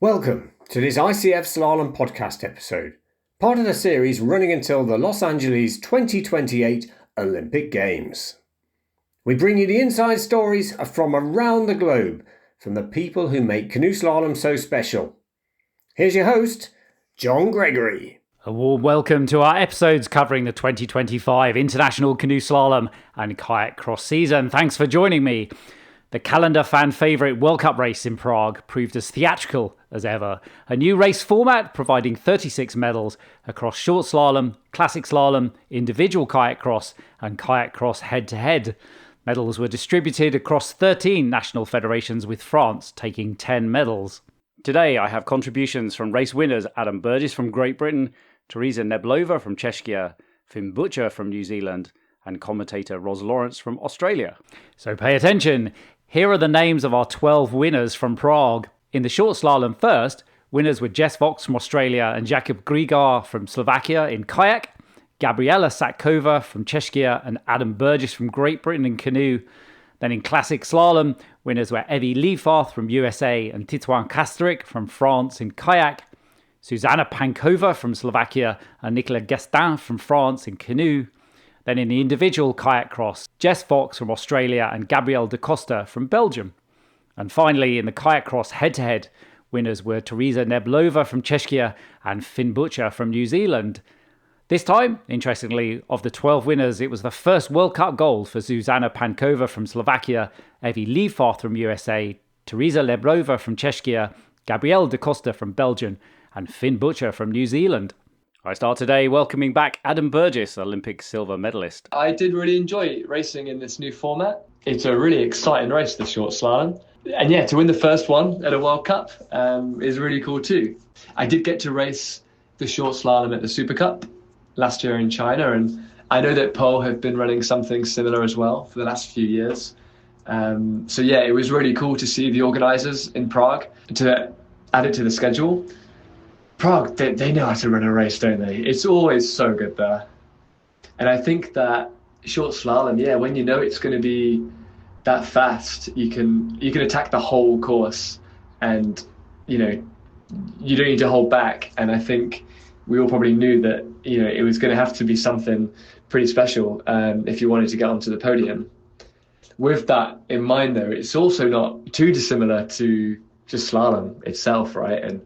Welcome to this ICF Slalom podcast episode, part of the series running until the Los Angeles 2028 Olympic Games. We bring you the inside stories from around the globe from the people who make canoe slalom so special. Here's your host, Joh Gregory. A warm welcome to our episodes covering the 2025 International Canoe Slalom and Kayak Cross season. Thanks for joining me. The calendar fan favourite World Cup race in Prague proved as theatrical as ever. A new race format providing 36 medals across short slalom, classic slalom, individual kayak cross and kayak cross head-to-head. Medals were distributed across 13 national federations, with France taking 10 medals. Today I have contributions from race winners Adam Burgess from Great Britain, Tereza Kneblova from Czechia, Finn Butcher from New Zealand and commentator Ros Lawrence from Australia. So pay attention. Here are the names of our 12 winners from Prague. In the short slalom first, winners were Jess Foix from Australia and Joh Gregory from Slovakia in kayak, Gabriela Satkova from Czechia and Adam Burgess from Great Britain in canoe. Then in classic slalom, winners were Evie Liefarth from USA and Titouan Castryck from France in kayak, Zuzana Pankova from Slovakia and Nicolas Gastin from France in canoe. Then in the individual kayak cross, Jess Foix from Australia and Gabrielle Da Costa from Belgium. And finally, in the kayak cross head-to-head, winners were Tereza Kneblova from Czechia and Finn Butcher from New Zealand. This time, interestingly, of the 12 winners, it was the first World Cup gold for Zuzana Pankova from Slovakia, Evie Liefarth from USA, Tereza Kneblova from Czechia, Gabrielle Da Costa from Belgium, and Finn Butcher from New Zealand. I start today welcoming back Adam Burgess, Olympic silver medalist. I did really enjoy racing in this new format. It's a really exciting race, the short slalom. And yeah, to win the first one at a World Cup is really cool too. I did get to race the short slalom at the Super Cup last year in China, and I know that Po have been running something similar as well for the last few years. So yeah, it was really cool to see the organisers in Prague to add it to the schedule. Prague, they know how to run a race, don't they? It's always so good there. And I think that short slalom, yeah, when you know it's going to be that fast, you can attack the whole course, and you don't need to hold back. And I think we all probably knew that it was going to have to be something pretty special if you wanted to get onto the podium. With that in mind, though, it's also not too dissimilar to just slalom itself, right? And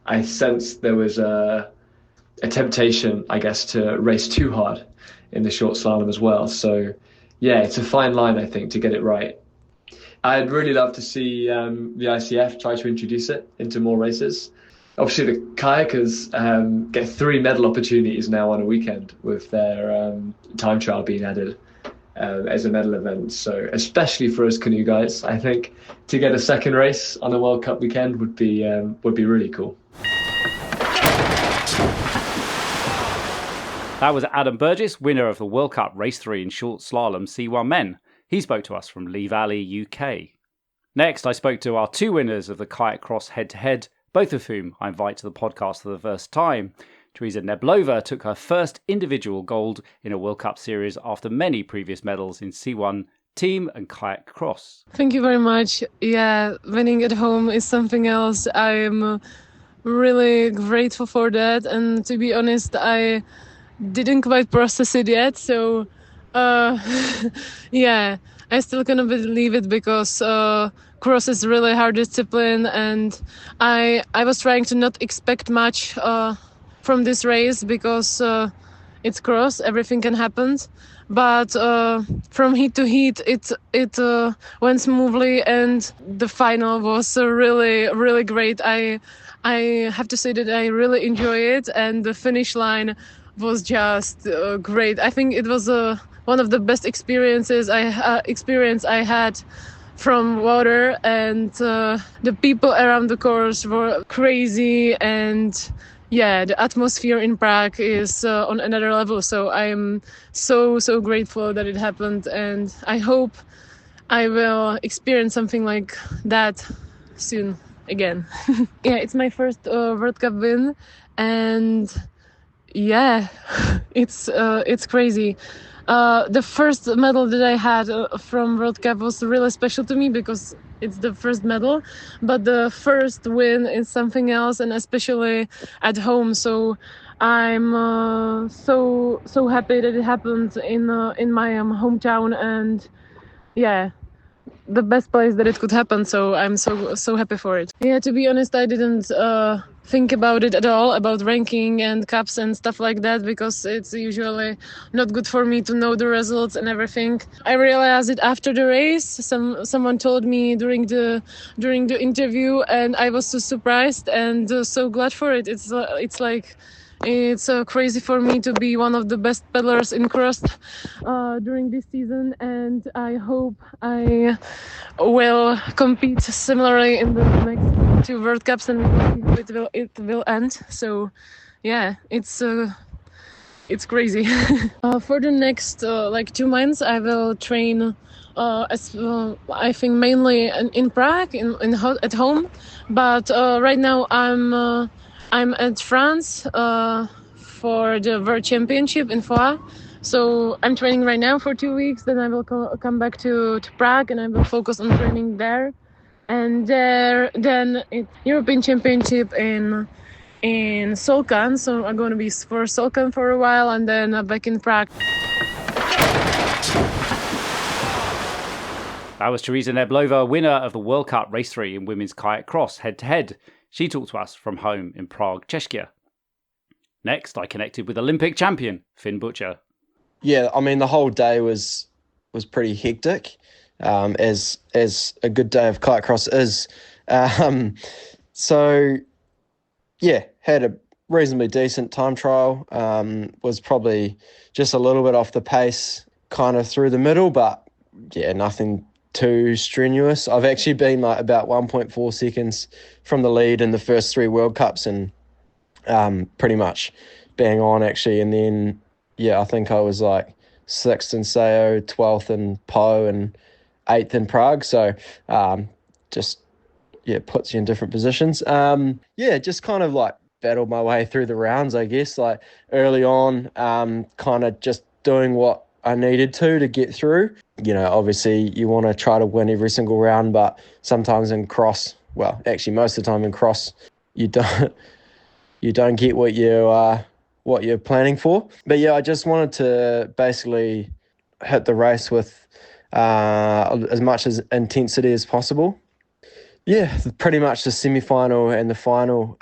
I sensed there was a temptation, I guess, to race too hard in the short slalom as well. So, yeah, it's a fine line, I think, to get it right. I'd really love to see the ICF try to introduce it into more races. Obviously, the kayakers get 3 medal opportunities now on a weekend with their time trial being added as a medal event. So, especially for us canoe guys, I think to get a second race on a World Cup weekend would be really cool. That was Adam Burgess, winner of the World Cup Race 3 in short slalom C1 men. He spoke to us from Lee Valley, UK. Next, I spoke to our 2 winners of the kayak cross head-to-head, both of whom I invite to the podcast for the first time. Tereza Kneblova took her first individual gold in a World Cup series after many previous medals in C1 team and kayak cross. Thank you very much. Yeah, winning at home is something else. I'm really grateful for that, and to be honest, I didn't quite process it yet, so yeah, I still cannot believe it because cross is really hard discipline, and I was trying to not expect much from this race because it's cross, everything can happen, but from heat to heat it went smoothly, and the final was really great. I have to say that I really enjoy it, and the finish line was just great. I think it was one of the best experiences I had from water, and the people around the course were crazy, and yeah, the atmosphere in Prague is on another level. So I'm so grateful that it happened, and I hope I will experience something like that soon again. Yeah, it's my first World Cup win, and yeah, it's crazy. the first medal that I had from World Cup was really special to me because it's the first medal, but the first win is something else, and especially at home. So I'm so happy that it happened in my hometown, and yeah, the best place that it could happen. So I'm so happy for it. Yeah, to be honest, I didn't think about it at all, about ranking and cups and stuff like that, because it's usually not good for me to know the results and everything. I realized it after the race. Someone told me during the interview, and I was so surprised and so glad for it. It's like it's crazy for me to be one of the best paddlers in cross during this season, and I hope I will compete similarly in the next 2 World Cups, and it will end. So yeah, it's crazy. For the next 2 months, I will train I think mainly in Prague, at home. But right now I'm at France for the World Championship in Foix. So I'm training right now for 2 weeks. Then I will come back to Prague, and I will focus on training there. And then it's European Championship in Solkan. So I'm going to be for Solkan for a while, and then back in Prague. That was Tereza Kneblova, winner of the World Cup Race 3 in women's kayak cross head-to-head. She talked to us from home in Prague, Czechia. Next, I connected with Olympic champion Finn Butcher. Yeah, I mean, the whole day was pretty hectic, as a good day of kayak cross is. So, yeah, had a reasonably decent time trial. Was probably just a little bit off the pace kind of through the middle, but yeah, nothing too strenuous. I've actually been like about 1.4 seconds from the lead in the first 3 World Cups, and pretty much bang on actually. And then, yeah, I think I was like 6th in Sao, 12th in Po, and 8th in Prague. So just, yeah, puts you in different positions. Yeah, just kind of like battled my way through the rounds, I guess. Like early on, kind of just doing what I needed to get through. You know, obviously you want to try to win every single round, but sometimes in cross, well, actually most of the time in cross, you don't get what you're planning for. But yeah, I just wanted to basically hit the race with as much as intensity as possible. Yeah, pretty much the semi-final and the final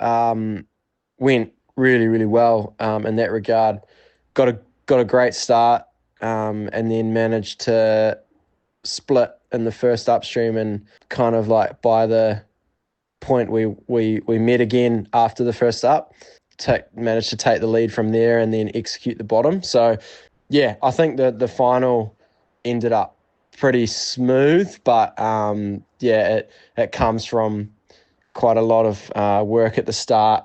went really, really well in that regard. Got a great start, and then managed to split in the first upstream, and kind of like by the point we met again after the first up, managed to take the lead from there and then execute the bottom. So yeah, I think that the final ended up pretty smooth, but yeah, it comes from quite a lot of work at the start.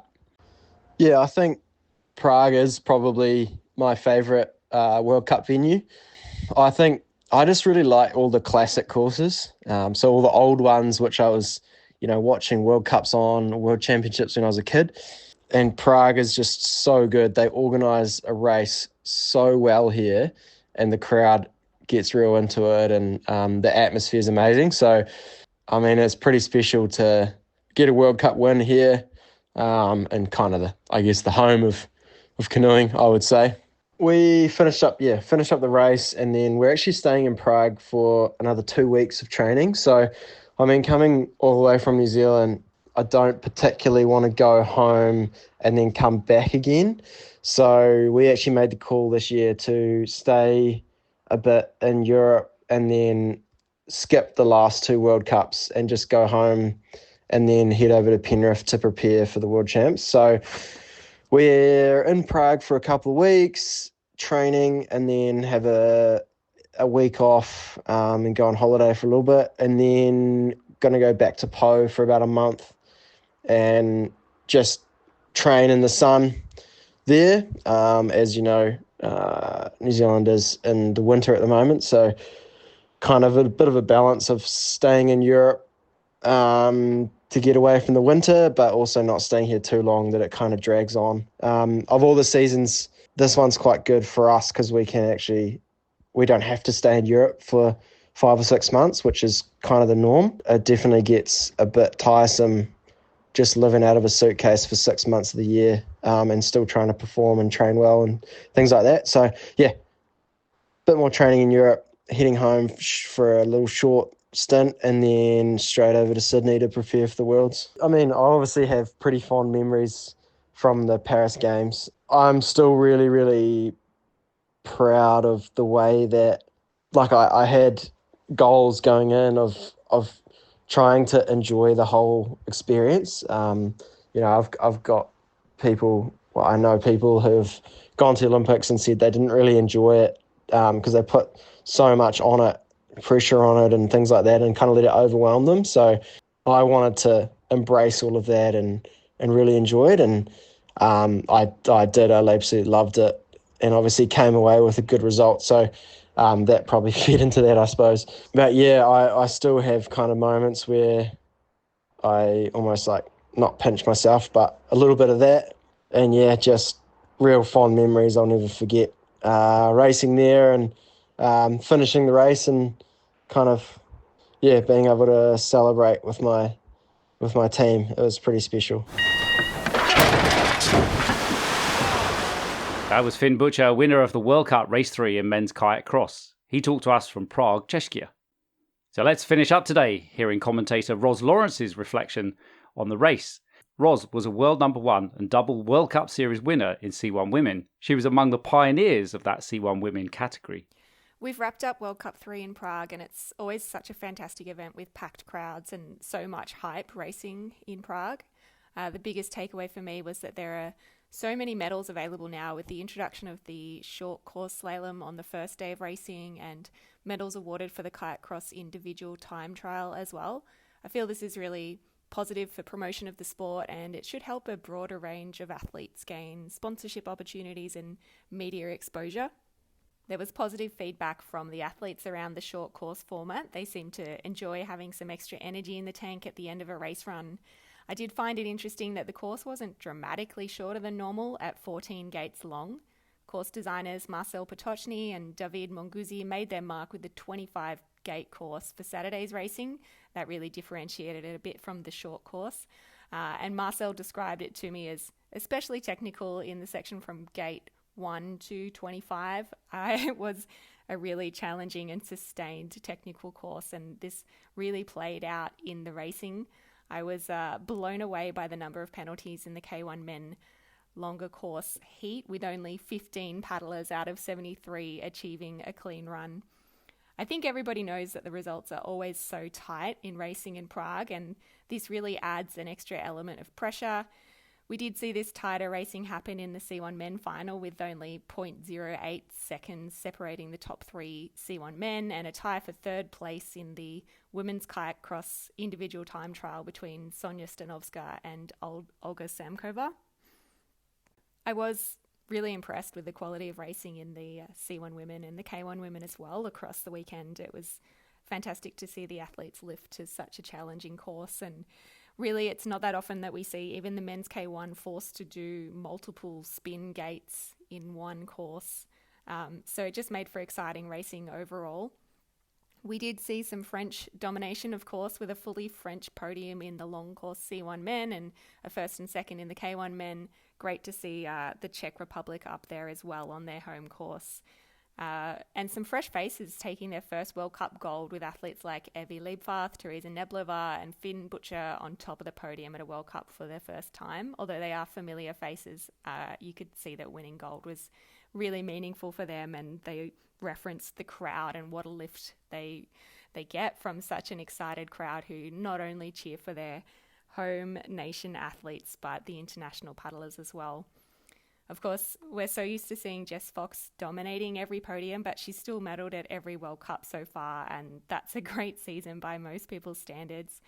Yeah, I think Prague is probably my favourite World Cup venue. I think I just really like all the classic courses. So all the old ones, which I was, watching World Cups on, World Championships when I was a kid. And Prague is just so good. They organise a race so well here, and the crowd gets real into it, and the atmosphere is amazing. So, I mean, it's pretty special to get a World Cup win here, and kind of the home of canoeing, I would say. We finished up the race, and then we're actually staying in Prague for another 2 weeks of training. So, I mean, coming all the way from New Zealand, I don't particularly want to go home and then come back again. So we actually made the call this year to stay a bit in Europe and then skip the last 2 World Cups and just go home and then head over to Penrith to prepare for the World Champs. So we're in Prague for a couple of weeks training, and then have a week off and go on holiday for a little bit, and then going to go back to Po for about a month and just train in the sun there. As you know, New Zealand is in the winter at the moment, so kind of a bit of a balance of staying in Europe to get away from the winter, but also not staying here too long that it kind of drags on. Of all the seasons, this one's quite good for us because we can actually we don't have to stay in Europe for 5 or 6 months, which is kind of the norm. It definitely gets a bit tiresome just living out of a suitcase for 6 months of the year, and still trying to perform and train well and things like that. So yeah, a bit more training in Europe, heading home for a little short stint, and then straight over to Sydney to prepare for the Worlds. I mean, I obviously have pretty fond memories from the Paris Games. I'm still really, really proud of the way that, like, I had goals going in of trying to enjoy the whole experience. I've got people, well, I know people who've gone to the Olympics and said they didn't really enjoy it because they put so much on it, pressure on it and things like that, and kind of let it overwhelm them. So I wanted to embrace all of that and really enjoy it. And I did. I absolutely loved it, and obviously came away with a good result. So that probably fed into that, I suppose. But yeah, I still have kind of moments where I almost like not pinch myself, but a little bit of that. And yeah, just real fond memories I'll never forget. Racing there and finishing the race and kind of, yeah, being able to celebrate with my team. It was pretty special. That was Finn Butcher, winner of the World Cup Race 3 in men's kayak cross. He talked to us from Prague, Czechia. So let's finish up today hearing commentator Ros Lawrence's reflection on the race. Ros was a world number 1 and double World Cup Series winner in C1 Women. She was among the pioneers of that C1 Women category. We've wrapped up World Cup 3 in Prague, and it's always such a fantastic event with packed crowds and so much hype racing in Prague. The biggest takeaway for me was that there are so many medals available now with the introduction of the short course slalom on the first day of racing and medals awarded for the kayak cross individual time trial as well. I feel this is really positive for promotion of the sport, and it should help a broader range of athletes gain sponsorship opportunities and media exposure. There was positive feedback from the athletes around the short course format. They seemed to enjoy having some extra energy in the tank at the end of a race run. I did find it interesting that the course wasn't dramatically shorter than normal at 14 gates long. Course designers Marcel Potoczny and David Monguzzi made their mark with the 25-gate course for Saturday's racing. That really differentiated it a bit from the short course. And Marcel described it to me as especially technical in the section from gate 1 to 25. It was a really challenging and sustained technical course, and this really played out in the racing. I was blown away by the number of penalties in the K1 men longer course heat, with only 15 paddlers out of 73 achieving a clean run. I think everybody knows that the results are always so tight in racing in Prague, and this really adds an extra element of pressure. We did see this tighter racing happen in the C1 men final, with only 0.08 seconds separating the top 3 C1 men, and a tie for third place in the women's kayak cross individual time trial between Sonia Stanovska and Olga Samkova. I was really impressed with the quality of racing in the C1 women and the K1 women as well across the weekend. It was fantastic to see the athletes lift to such a challenging course, and really it's not that often that we see even the men's K1 forced to do multiple spin gates in one course. So it just made for exciting racing overall. We did see some French domination, of course, with a fully French podium in the long course C1 men and a first and second in the K1 men. Great to see the Czech Republic up there as well on their home course. And some fresh faces taking their first World Cup gold, with athletes like Evie Liebfarth, Tereza Kneblova and Finn Butcher on top of the podium at a World Cup for their first time. Although they are familiar faces, you could see that winning gold was really meaningful for them, and they referenced the crowd and what a lift they get from such an excited crowd who not only cheer for their home nation athletes but the international paddlers as well. Of course, we're so used to seeing Jess Foix dominating every podium, but she's still medalled at every World Cup so far, and that's a great season by most people's standards.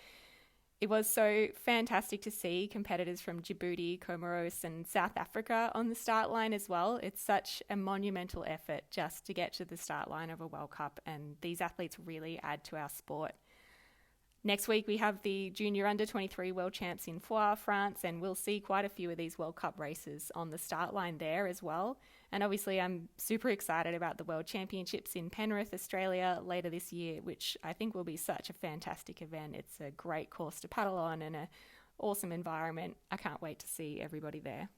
It was so fantastic to see competitors from Djibouti, Comoros and South Africa on the start line as well. It's such a monumental effort just to get to the start line of a World Cup, and these athletes really add to our sport. Next week we have the Junior Under-23 World Champs in Foix, France, and we'll see quite a few of these World Cup races on the start line there as well. And obviously I'm super excited about the World Championships in Penrith, Australia later this year, which I think will be such a fantastic event. It's a great course to paddle on and an awesome environment. I can't wait to see everybody there.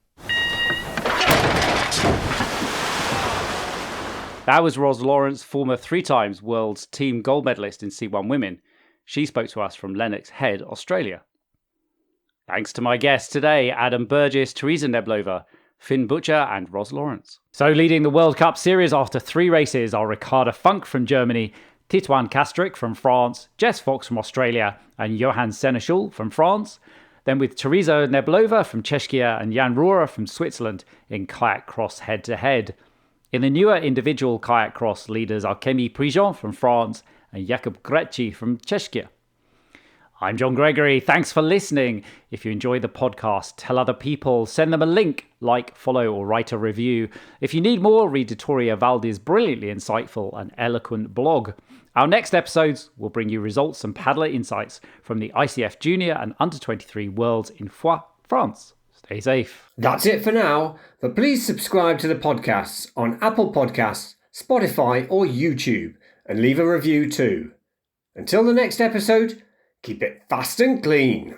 That was Ros Lawrence, former 3-time world's team gold medalist in C1 Women. She spoke to us from Lennox Head, Australia. Thanks to my guests today, Adam Burgess, Tereza Kneblova, Finn Butcher and Ros Lawrence. So leading the World Cup series after 3 races are Ricarda Funk from Germany, Titouan Castryck from France, Jess Foix from Australia and Johan Seneschal from France. Then with Tereza Kneblova from Czechia and Jan Rohrer from Switzerland in kayak cross head-to-head. In the newer individual kayak cross, leaders are Camille Prigent from France and Jakub Gregiej from Czechia. I'm Joh Gregory. Thanks for listening. If you enjoy the podcast, tell other people, send them a link, like, follow, or write a review. If you need more, read Vittoria Valdi's brilliantly insightful and eloquent blog. Our next episodes will bring you results and paddler insights from the ICF Junior and Under-23 Worlds in Foix, France. Stay safe. That's it for now, but please subscribe to the podcasts on Apple Podcasts, Spotify, or YouTube, and leave a review too. Until the next episode, keep it fast and clean.